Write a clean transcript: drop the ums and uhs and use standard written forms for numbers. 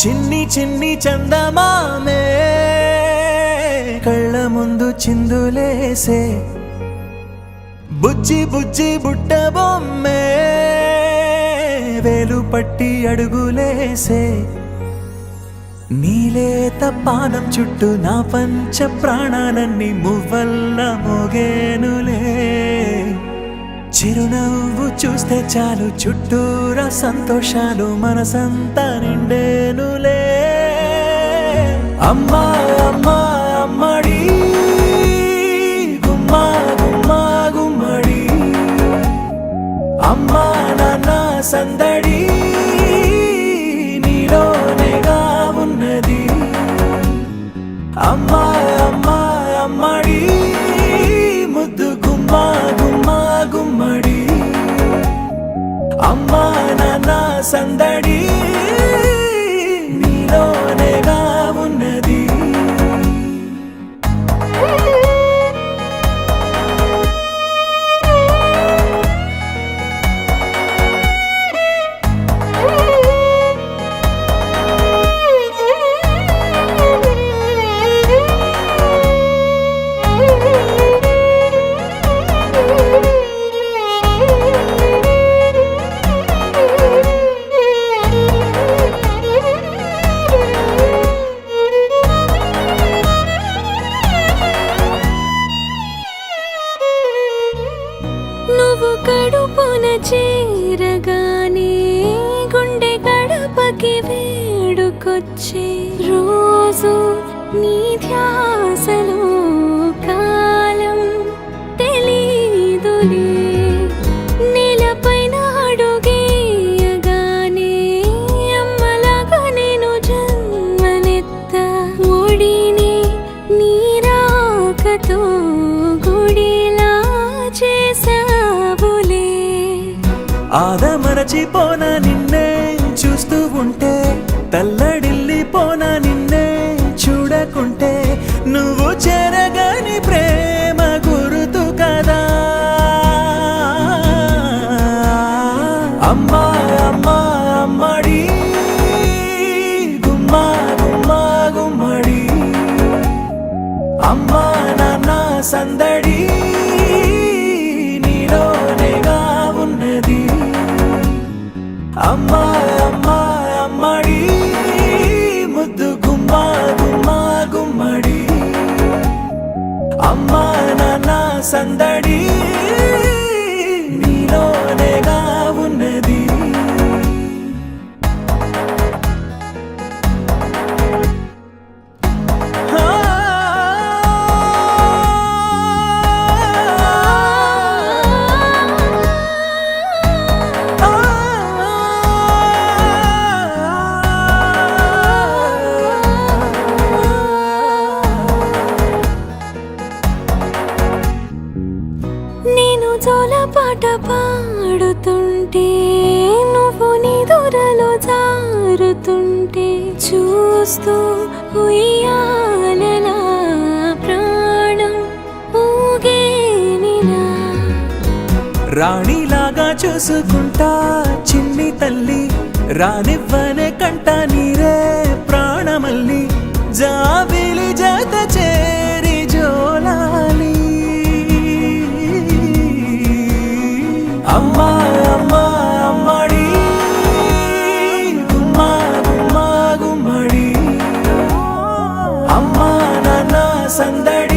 చిన్ని చిన్ని చందమామే కళ్ళ ముందు చిందులేసే బుజ్జి బుజ్జి బుట్ట బొమ్మే వేలు పట్టి అడుగులేసే నీలేత పానం చుట్టూ నా పంచ ప్రాణాలన్నీ మువ్వల్ల మోగేనులే చిరునవ్వు చూస్తే చాలు చుట్టూరా సంతోషాలు మనసంతా నిండేనులే అమ్మా అమ్మా అమ్మడి గుమ్మా గుమ్మా గుమ్మడి అమ్మా నాన్న సందడి నీలోనేగా ఉన్నది అమ్మా అమ్మా అమ్మడి ముద్దు గుమ్మా గుమ్మా గుమ్మడి అమ్మా నాన్న సందడి నీలోనేగా ఉన్నది నువ్వు కడుపున చేరగానే గుండె గడపకి వేడుకొచ్చే రోజు నీ ధ్యాసలో కాలం తెలీదులే నేలపైన అడుగేయగానే అమ్మలాగా నేను జన్మనెత్త ఒడిని నీ రాకతో గుడిలా చేసావులే ఆదమరచిపోన నిన్నే చూస్తూ ఉంటే తల్లడిల్లిపోన నిన్నే చూడకుంటే నువ్వు చెరగని ప్రేమ గురుతు కదా అమ్మా అమ్మా అమ్మడి గుమ్మా గుమ్మా గుమ్మడి అమ్మా నాన్న సందడి నీలోనేగా ఉన్నది అమ్మా అమ్మా అమ్మడి ముద్దు గుమ్మా గుమ్మా గుమ్మడి అమ్మా నాన్న సందడి నీలోనేగా ఉన్నది నేను జోలపాట పాడుతుంటే నువ్వు నిదురలో జారుతుంటే చూస్తూ ఉయ్యాలలా ప్రాణం ఊగేనిలా రాణిలాగా చూసుకుంటా చిన్ని తల్లి రానివ్వనే కంట నీరే ప్రాణమల్లి జాబిలి జత చేరి జోలాలి అమ్మా అమ్మా అమ్మడి గుమ్మా గుమ్మా గుమ్మడి అమ్మా నాన్న సందడి